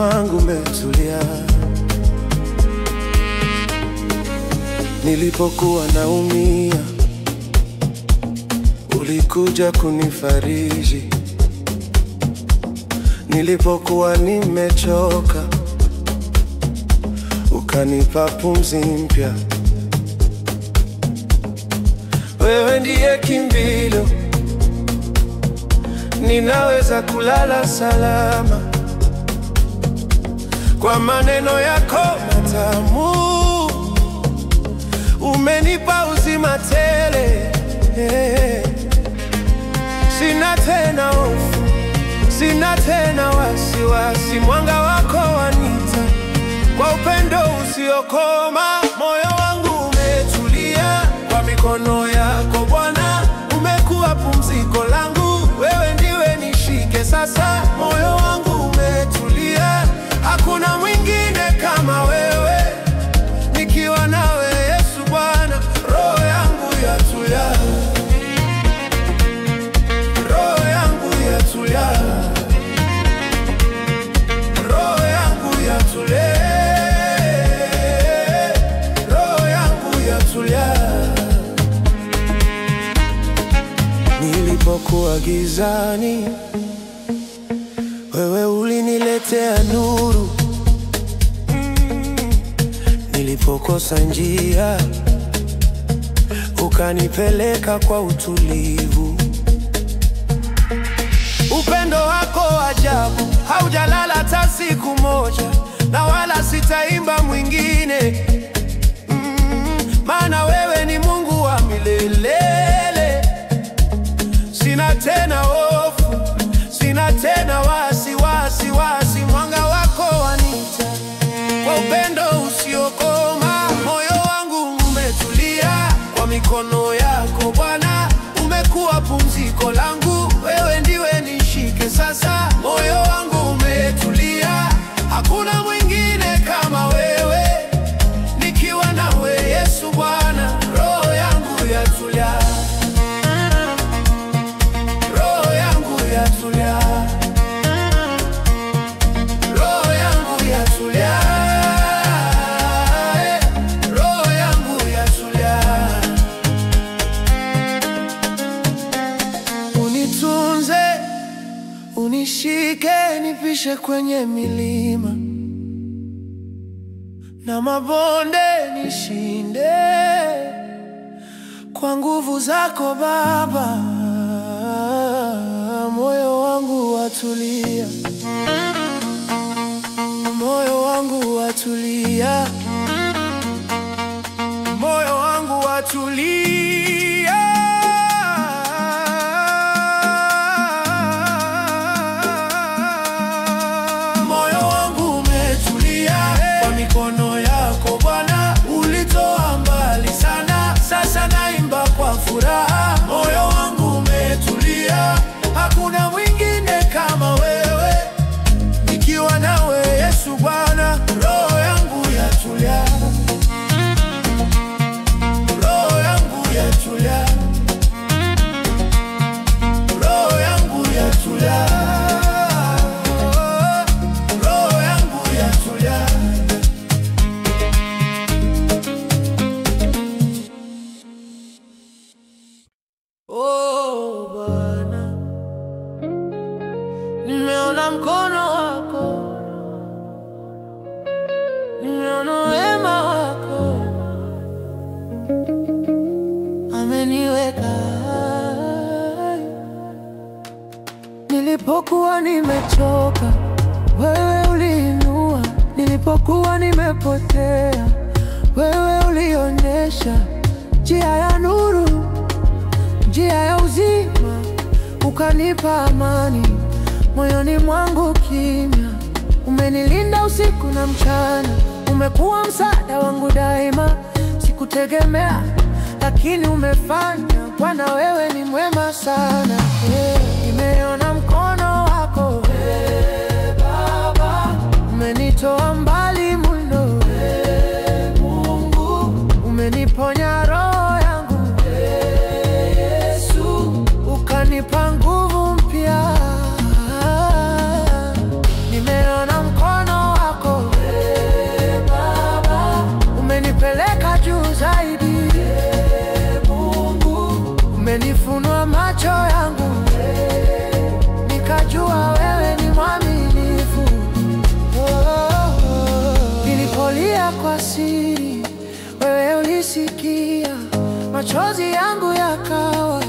wangu umetulia. Nilipokuwa naumia, ulikuja kunifariji. Nilipokuwa nimechoka, ukanipa pumzi mpya. Wewe ndiye kimbilio, ninaweza kulala salama kwa maneno yako matamu. Umenipa uzima tele, sina tena hofu, sina tena wasiwasi. Mwanga wako wanita kwa upendo usiokoma. Moyo wangu umetulia kwa mikono yako Bwana, umekuwa pumziko langu. Wewe ndiwe nishike sasa. Moyo wangu umetulia, hakuna mwingine kama wewe. Nikiwa nawe Yesu Bwana, roho yangu yatulia, roho yangu yatulia, roho yangu yatulia, roho yangu yatulia. Nilipokuwa gizani, wewe uliniletea nuru. Nilipokosa njia, ukanipeleka kwa utulivu. Upendo wako ajabu, haujalala hata siku moja, na wala sitaimba mwingine. Maana wewe ni Mungu wa milele. Sina tena hofu, sina tena wasiwasi. Mwanga wako wanita kwa upendo usiokoma. Moyo wangu umetulia kwa mikono yako Bwana, umekuwa pumziko langu. Wewe ndiwe nishike sasa. Moyo wangu umetulia, hakuna mwingine kama wewe. Nikiwa nawe Yesu Bwana, roho yangu yatulia, roho yangu yatulia, roho yangu yatulia, roho yangu yatulia. Unitunze, unishike, nipishe kwenye milima na mabonde, nishinde kwa nguvu zako Baba. Moyo wangu watulia, moyo wangu watulia, moyo wangu watulia. Moyo wangu umetulia kwa mikono yako Bwana, ulitoa mbali sana, sasa naimba kwa furaha. Moyo wangu umetulia, hakuna mwingine kama wewe. Nikiwa nawe Yesu Bwana, roho yangu yatulia, roho yangu yatulia, roho yangu yatulia, roho yangu yatulia. Oh Bwana, nimeona mkono wako, nimeona wema wako, ameniweka hai. Nilipokuwa nimechoka, wewe uliinua. Nilipokuwa nimepotea, wewe ulionyesha njia ya nuru, njia ya uzima. Ukanipa amani moyoni mwangu kimya. Umenilinda usiku na mchana, umekuwa msaada wangu daima. Sikutegemea lakini umefanya. Bwana wewe ni mwema sana. Nimeona mkono wako Baba, umenitoa mbali mno. Mungu umeniponya roho yangu Yesu, ukanipa nguvu mpya. Nimeona mkono siri, wewe ulisikia machozi yangu yakawa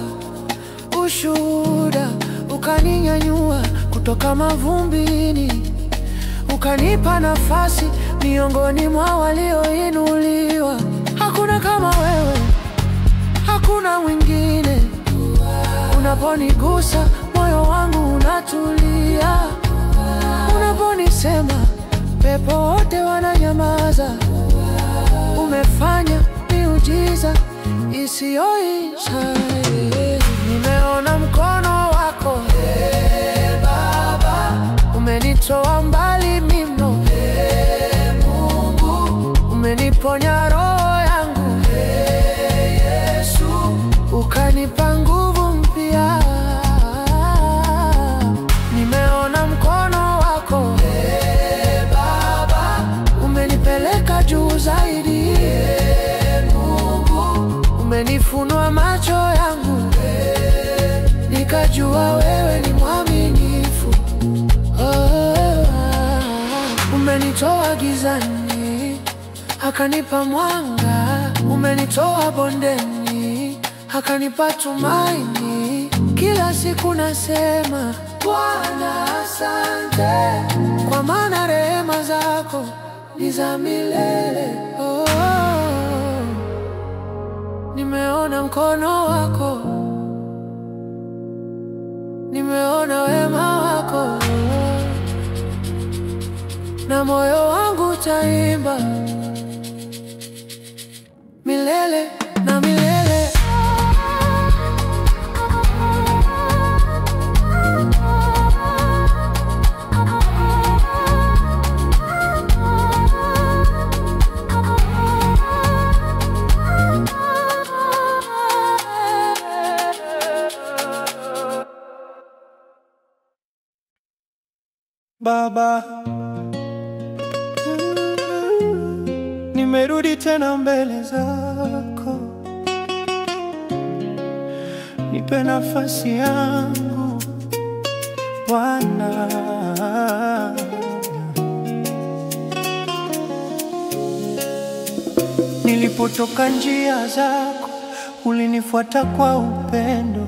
ushuhuda. Ukaninyanyua kutoka mavumbini, ukanipa nafasi miongoni mwa walioinuliwa. Hakuna kama wewe, hakuna mwingine. Unaponigusa moyo wangu unatulia, unaponisema pepo wote wananyamaza. Umefanya miujiza isiyoisha. Nimeona mkono wako, Baba. Umenitoa mbali mno, Mungu. Umeniponya roho yangu, Yesu. Ukanipa nguvu mpya. Nimeona mkono wako, Baba. Umenipeleka juu zaidi, Mungu. Umenifunua macho yangu, nikajua wewe ni mwaminifu. Umenitoa gizani, akanipa mwanga. Umenitoa bondeni, akanipa tumaini. Kila siku nasema Bwana asante, kwa maana rehema zako ni za milele. Nimeona mkono wako, nimeona wema wako, na moyo wangu utaimba milele na milele. Baba, nimerudi tena mbele zako. Nipe nafasi yangu Bwana. Nilipotoka njia zako, ulinifuata kwa upendo.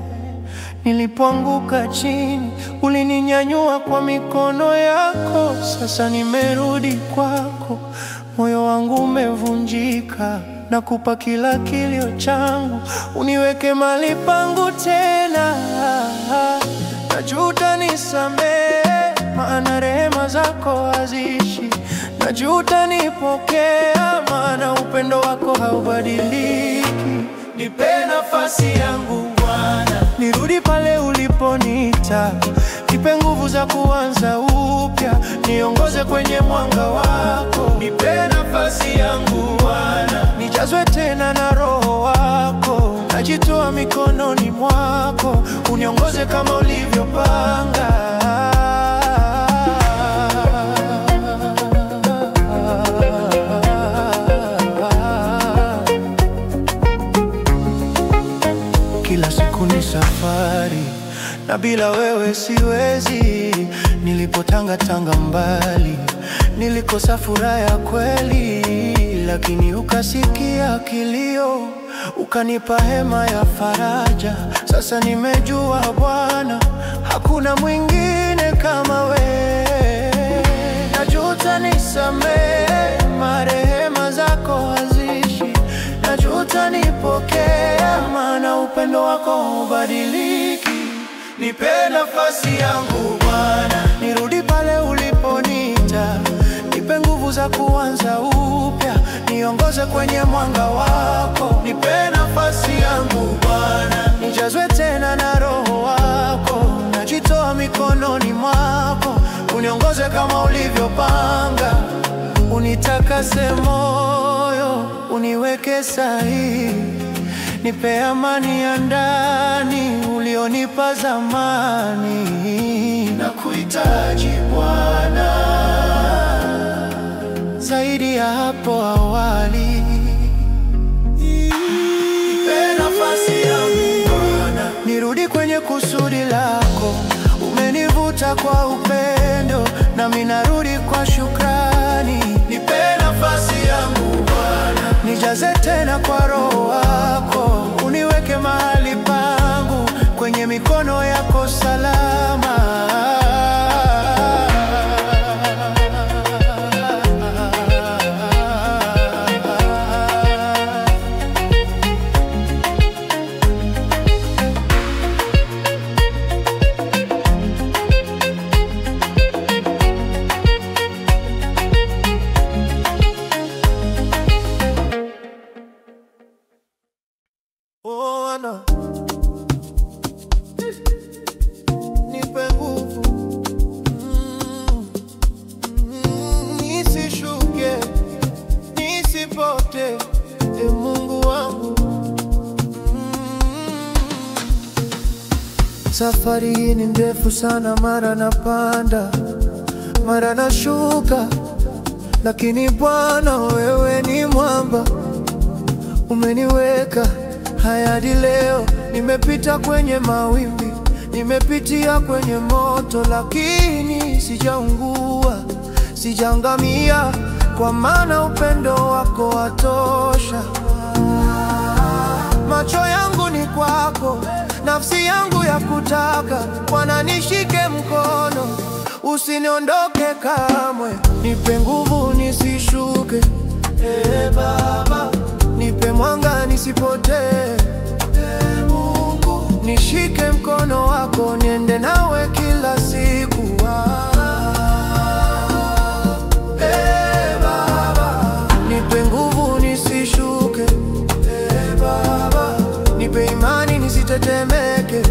Nilipoanguka chini, ulininyanyua kwa mikono yako. Sasa nimerudi kwako, moyo wangu umevunjika. Nakupa kila kilio changu, uniweke mahali pangu tena. Najuta nisamehe, maana rehema zako haziishi. Najuta nipokea, maana upendo wako haubadiliki. Nipe nafasi yangu Bwana, nirudi pale uliponiita. Nipe nguvu za kuanza upya, niongoze kwenye mwanga wako. Nipe nafasi yangu Bwana, nijazwe tena na roho wako. Najitoa mikononi mwako, uniongoze kama ulivyopanga. Kila siku ni safari, na bila wewe siwezi. Nilipotanga mbali, nilikosa furaha ya kweli. Lakini ukasikia kilio, ukanipa hema ya faraja. Sasa nimejua Bwana, hakuna mwingine kama wewe. Najuta nisamehe, marehema zako haziishi. Najuta nipokea, maana upendo wako hubadiliki. Nipe nafasi yangu Bwana, nirudi pale uliponiita. Nipe nguvu za kuanza upya, niongoze kwenye mwanga wako. Nipe nafasi yangu Bwana, nijazwe tena na roho wako. Najitoa mikononi mwako, uniongoze kama ulivyopanga. Unitakase moyo, uniweke sahihi. Nipe amani ya ndani ulionipa zamani. Nakuhitaji Bwana, zaidi ya hapo awali. Nipe nafasi yangu Bwana, nirudi kwenye kusudi lako. Umenivuta kwa upendo, nami narudi kwa shukrani. Nipe nafasi yangu Bwana. Safari hii ni ndefu sana, mara napanda, mara nashuka, lakini Bwana wewe ni mwamba. Umeniweka hadi leo. Nimepita kwenye mawimbi, nimepitia kwenye moto, lakini sijaungua, sijaangamia, kwa maana upendo wako watosha. Macho yangu ni kwako, nafsi yangu ya kutaka. Bwana nishike mkono, usiniondoke kamwe. Nipe nguvu nisishuke, Baba. Nipe mwanga nisipotee, Mungu. Nishike mkono wako, niende nawe kila siku. Baba. Nipe nguvu nisishuke, Baba. Nipe imani nisitetemeke,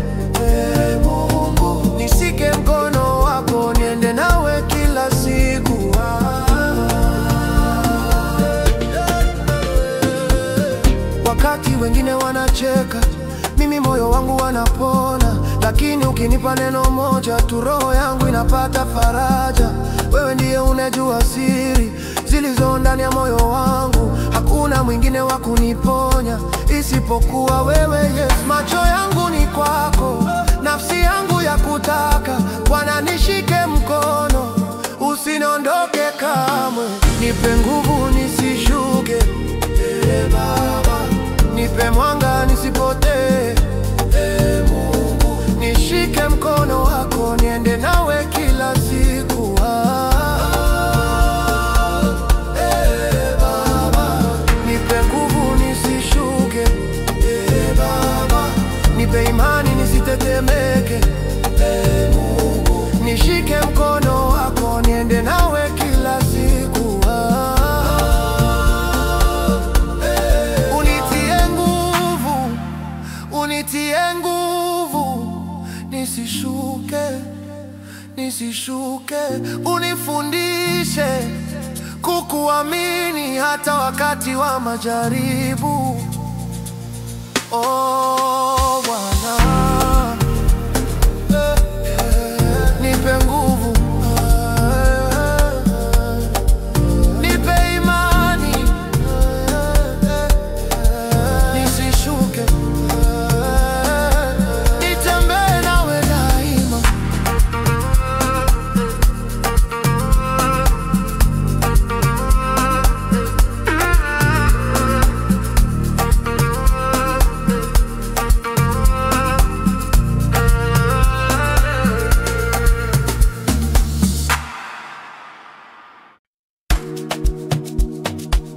Mungu. Nishike mkono wako, niende nawe kila siku. Wakati wengine wanacheka, mimi moyo wangu wanapona, lakini ukinipa neno moja tu, roho yangu inapata faraja. Wewe ndiye unajua siri zilizo ndani ya moyo wangu, hakuna mwingine wa kuniponya isipokuwa wewe, Yesu. Macho yangu ni kwako, nafsi yangu ya kutaka. Bwana nishike mkono, usiniondoke kamwe. Nipe nguvu nisishuke, Baba. Nipe mwanga nisipotee, Mungu. Nishike mkono wako, niende nawe kila siku. Baba. Nipe nguvu nisishuke, Baba. Nipe imani nisitetemeke, Mungu. Nishike mkono wako, niende nawe kila siku. Unitie nguvu nisishuke, nisishuke. Unifundishe kukuamini hata wakati wa majaribu. Oh Bwana, nipe nguvu, nipe imani nisishuke, nitembee nawe daima.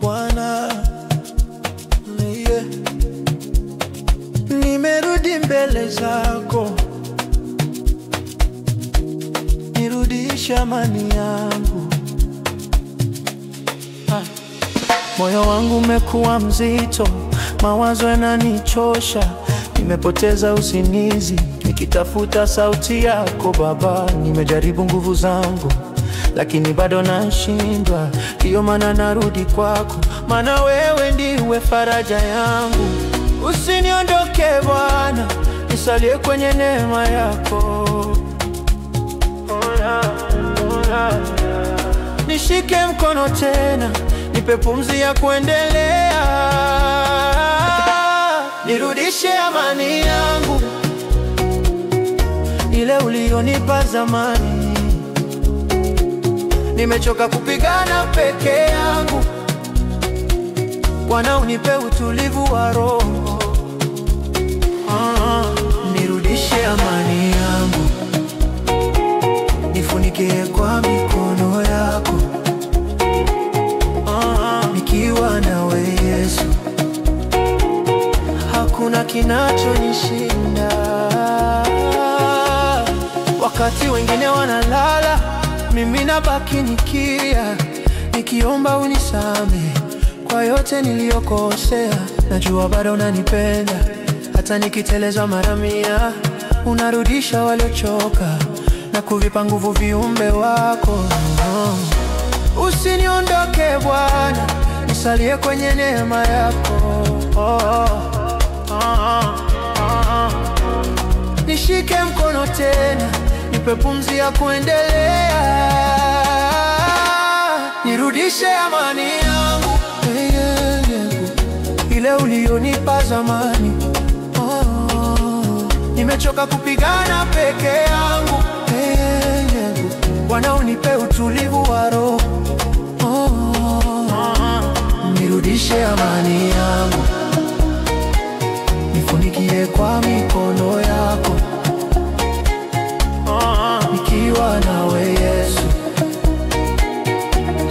Bwana, nimerudi mbele zako, nirudishe amani yangu. Moyo wangu umekuwa mzito, mawazo yananichosha, nimepoteza usingizi nikitafuta sauti yako Baba. Nimejaribu nguvu zangu, lakini bado nashindwa. Ndiyo maana narudi kwako, maana wewe ndiwe faraja yangu. Usiniondoke Bwana, nisalie kwenye neema yako. Nishike mkono tena, nipe pumzi ya kuendelea. Nirudishe amani yangu, ile ulionipa zamani. Nimechoka kupigana peke yangu, Bwana unipe utulivu wa roho. Nirudishe amani yangu, nifunikie kwa mikono yako. Nikiwa nawe Yesu, hakuna kinachonishinda. Wakati wengine wanalala, mimi nabaki nikia, nikiomba unisamehe kwa yote niliyokosea. Najua bado unanipenda, hata nikiteleza mara 100, unarudisha waliochoka na kuvipa nguvu viumbe wako. Usiniondoke Bwana, nisalie kwenye neema yako. nishike mkono tena, nipe pumzi ya kuendelea. Nirudishe amani yangu, ile ulionipa zamani. Nimechoka kupigana peke yangu, Bwana unipe utulivu wa roho. Nirudishe amani yangu, nifunikie kwa mikono yako. Nikiwa nawe Yesu,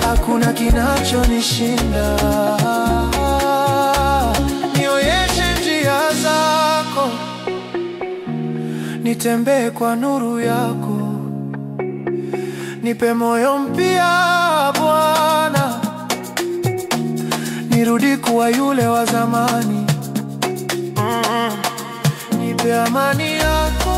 hakuna kinachonishinda. Nionyeshe njia zako, nitembee kwa nuru yako. Nipe moyo mpya Bwana, nirudi kuwa yule wa zamani. Nipe amani yako,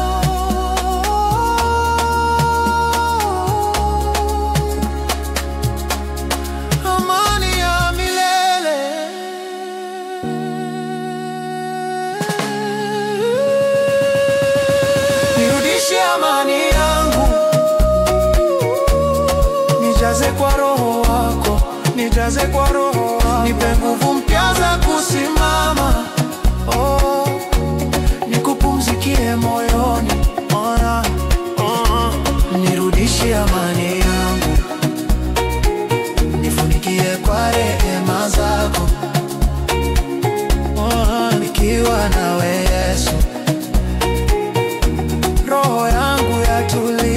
amani ya milele. Nirudishe amani yangu, nijaze kwa roho wako, nijaze kwa roho wako. Nipe nguvu mpya za kusimama, nikupumzikie moyoni. Nirudishe amani yangu, nifunikie kwa rehema zako. Nikiwa nawe Yesu, roho yangu yatulia.